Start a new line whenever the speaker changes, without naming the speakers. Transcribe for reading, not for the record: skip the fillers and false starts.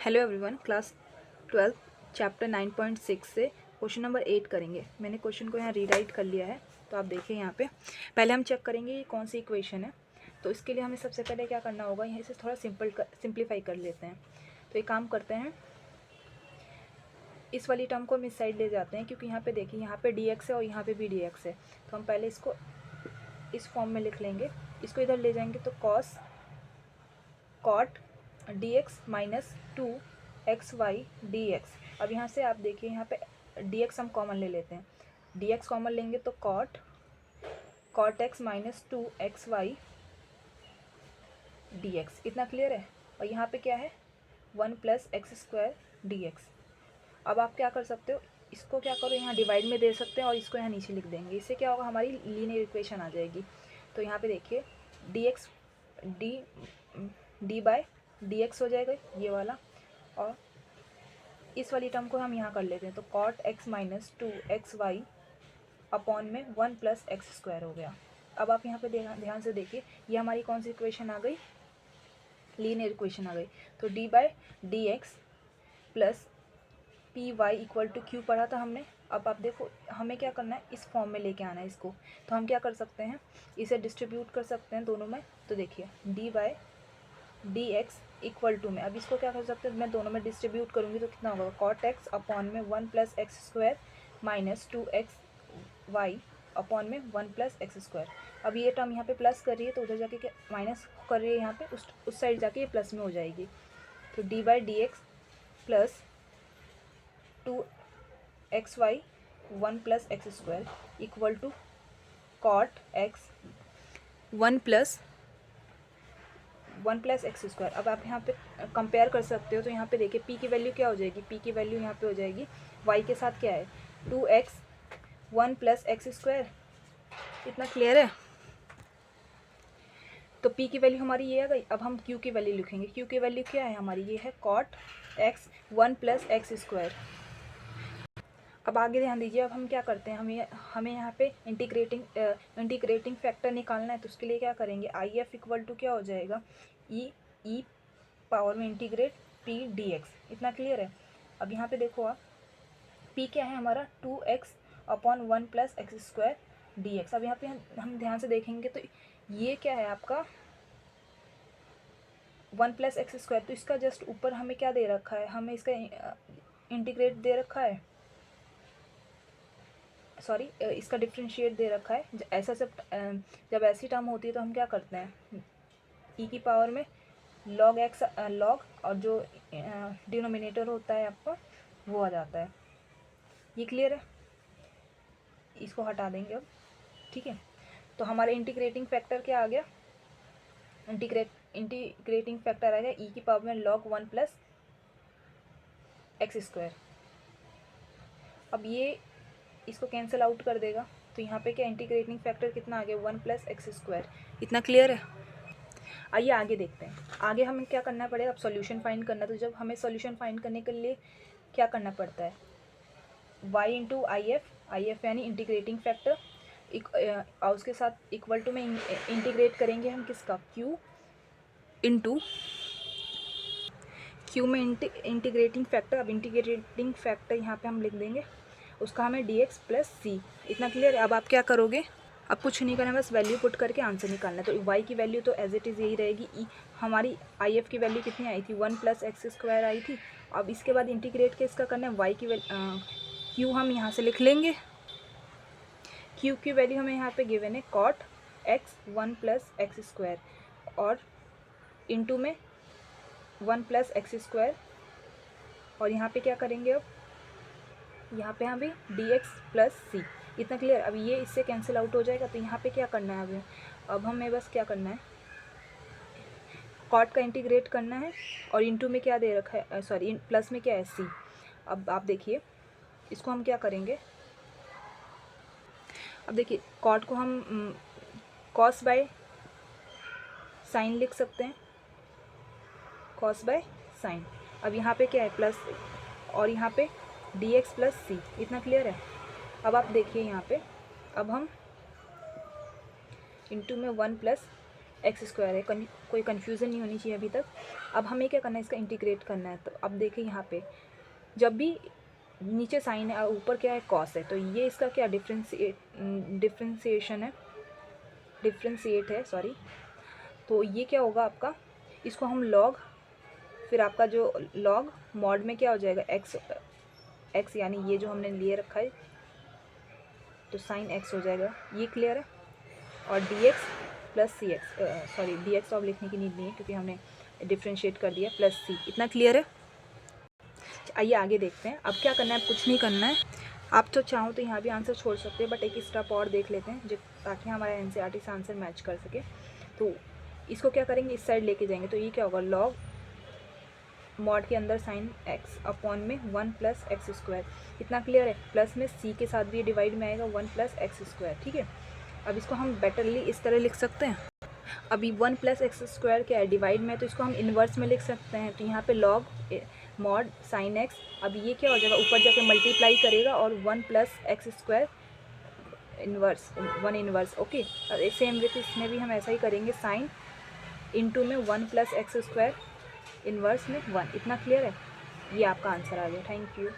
Hello everyone, class 12 chapter 9.6 से question number 8 करेंगे। मैंने क्वेश्चन को यहाँ रीराइट कर लिया है, तो आप देखिए यहाँ पे। पहले हम चेक करेंगे ये कौन सी इक्वेशन है। तो इसके लिए हमें सबसे पहले क्या करना होगा, यहाँ से थोड़ा सिंप्लीफाई कर लेते हैं। तो एक काम करते हैं, इस वाली टर्म को हम इस साइड ले जाते हैं, क्योंकि यहाँ पे देखिए यहाँ पे dx है और यहाँ पे भी dx है। तो हम पहले इसको इस फॉर्म में लिख लेंगे। इसको इधर ले जाएंगे तो cot dx minus 2xy dx। अब यहाँ से आप देखिए यहाँ पे dx हम कॉमन ले लेते हैं। dx कॉमन लेंगे तो cot x minus 2xy dx। इतना क्लियर है। और यहाँ पे क्या है, 1 प्लस एक्स स्क्वायर dx। अब आप क्या कर सकते हो, इसको क्या करो, यहाँ डिवाइड में दे सकते हैं और इसको यहाँ नीचे लिख देंगे। इससे क्या होगा, हमारी लीनियर इक्वेशन आ जाएगी। तो यहाँ पे देखिए dx d by d x हो जाएगा ये वाला, और इस वाली टर्म को हम यहाँ कर लेते हैं। तो cot x minus 2xy upon में 1 प्लस एक्स स्क्वायर हो गया। अब आप यहाँ पे ध्यान से देखिए, ये हमारी कौन सी इक्वेशन आ गई, लीनियर इक्वेशन आ गई। तो d by d x plus p y equal to q पढ़ा था हमने। अब आप देखो हमें क्या करना है, इस फॉर्म में लेके आना है इसको। तो हम क्या कर सकते हैं, इसे डिस्ट्रीब्यूट कर सकते हैं दोनों में। तो देखिए d by d x equal to में, अब इसको क्या कर सकते हैं, मैं दोनों में डिस्ट्रीब्यूट करूँगी तो कितना होगा, cot x अपॉन में 1 plus x square minus 2xy upon में 1 प्लस एक्स स्क्वायर। अब ये टर्म यहाँ पे प्लस कर रही है तो उधर जाके क्या माइनस कर रही है, यहाँ पे उस साइड जाके ये प्लस में हो जाएगी। तो d by d x plus 2xy 1 plus x square equal to cot x 1 plus x square. अब आप यहाँ पे कंपेयर कर सकते हो। तो यहाँ पे देखिए p की वैल्यू क्या हो जाएगी, p की वैल्यू यहाँ पे हो जाएगी y के साथ क्या है 2x 1 प्लस एक्स स्क्वायर। इतना क्लियर है। तो p की वैल्यू हमारी ये आ गई। अब हम q की वैल्यू लिखेंगे। q की वैल्यू क्या है हमारी, ये है cot x 1 plus x square. अब आगे ध्यान दीजिए, अब हम क्या करते हैं, हमें यहाँ पे इंटीग्रेटिंग फैक्टर निकालना है। तो उसके लिए क्या करेंगे, आई एफ इक्वल टू क्या हो जाएगा, ई पावर में इंटीग्रेट पी डी एक्स। इतना क्लियर है। अब यहाँ पे देखो आप, पी क्या है हमारा 2x upon 1 plus x square D x. अब यहाँ पे हम ध्यान से देखेंगे तो ये क्या है आपका 1 प्लस एक्स स्क्वायर। तो इसका जस्ट ऊपर हमें क्या दे रखा है, हमें इसका इंटीग्रेट दे रखा है, सॉरी इसका डिफ्रेंशिएट दे रखा है। ऐसा जब ऐसी टर्म होती है तो हम क्या करते हैं, ई की पावर में log x log और जो डिनोमिनेटर होता है आपका वो आ जाता है। ये क्लियर है, इसको हटा देंगे अब। ठीक है, तो हमारा इंटीग्रेटिंग फैक्टर क्या आ गया, इंटीग्रेटिंग फैक्टर आ गया ई की पावर में log 1 प्लस एक्स स्क्वायर। अब ये इसको कैंसिल आउट कर देगा। तो यहाँ पे क्या इंटीग्रेटिंग फैक्टर कितना आ गया 1 प्लस एक्स स्क्वायर। इतना क्लियर है। आइए आगे देखते हैं। आगे हमें क्या करना पड़ेगा, अब सॉल्यूशन फाइंड करना। तो जब हमें सॉल्यूशन फाइंड करने के लिए क्या करना पड़ता है, y इंटू आई एफ यानी इंटीग्रेटिंग फैक्टर और उसके साथ इक्वल टू में इंटीग्रेट करेंगे हम किसका, क्यू में इंटीग्रेटिंग फैक्टर। अब इंटीग्रेटिंग फैक्टर यहाँ पे हम लिख देंगे, उसका हमें डी एक्स प्लस सी। इतना क्लियर है। अब आप क्या करोगे, अब कुछ नहीं करना, बस वैल्यू पुट करके आंसर निकालना है। तो y की वैल्यू तो एज इट इज़ यही रहेगी। हमारी आई एफ की वैल्यू कितनी आई थी, 1 प्लस एक्स स्क्वायर आई थी। अब इसके बाद इंटीग्रेट के इसका करना है, y की क्यू हम यहाँ से लिख लेंगे। क्यू की वैल्यू हमें यहाँ पे गिवन है cot x 1 plus x square और इंटू में 1 प्लस एक्स स्क्वायर। और यहाँ पे क्या करेंगे, अब यहाँ पे हमें डी एक्स प्लस सी। इतना क्लियर। अब ये इससे कैंसिल आउट हो जाएगा। तो यहाँ पे क्या करना है, अब हमें बस क्या करना है, कॉट का इंटीग्रेट करना है और इंटू में क्या दे रखा है, सॉरी प्लस में क्या है सी। अब आप देखिए इसको हम क्या करेंगे, अब देखिए कॉट को हम कॉस बाय साइन लिख सकते हैं, कॉस बाय साइन। अब यहाँ पे क्या है प्लस और यहाँ पे डी एक्स प्लस सी। इतना क्लियर है। अब आप देखिए यहाँ पे, अब हम इंटू में 1 प्लस एक्स स्क्वायर है, कोई कन्फ्यूज़न नहीं होनी चाहिए अभी तक। अब हमें क्या करना है, इसका इंटीग्रेट करना है। तो अब देखिए यहाँ पे जब भी नीचे साइन है और ऊपर क्या है, कॉस है, तो ये इसका क्या डिफ्रेंशिएट है सॉरी। तो ये क्या होगा आपका, इसको हम लॉग, फिर आपका जो लॉग मॉड में क्या हो जाएगा, एक्स यानी ये जो हमने लिए रखा है तो साइन एक्स हो जाएगा, ये क्लियर है। और डी एक्स प्लस सी एक्स, सॉरी डी एक्स तो अब लिखने की नीड नहीं है क्योंकि हमने डिफ्रेंशिएट कर दिया, प्लस सी, इतना क्लियर है। आइए आगे देखते हैं। अब क्या करना है, कुछ नहीं करना है। आप तो चाहो तो यहाँ भी आंसर छोड़ सकते हैं, बट एक स्टेप और देख लेते हैं जो ताकि हमारा एनसीईआरटी से आंसर मैच कर सके। तो इसको क्या करेंगे, इस साइड लेके जाएंगे, तो ये क्या होगा, लॉग मॉड के अंदर साइन एक्स अपॉन में 1 प्लस एक्स स्क्वायर, इतना क्लियर है। प्लस में सी के साथ भी डिवाइड में आएगा 1 प्लस एक्स स्क्वायर, ठीक है। अब इसको हम बेटरली इस तरह लिख सकते हैं। अभी 1 प्लस एक्स स्क्वायर क्या है, डिवाइड में, तो इसको हम इन्वर्स में लिख सकते हैं। तो यहाँ पे लॉग मॉड साइन एक्स, अब ये क्या हो जाएगा, ऊपर जाके मल्टीप्लाई करेगा और 1 plus x square inverse 1 inverse, okay. Same with इसमें भी हम ऐसा ही करेंगे, साइन इंटू में 1 प्लस एक्स स्क्वायर इन्वर्स में 1, इतना क्लियर है। ये आपका आंसर आ गया, थैंक यू।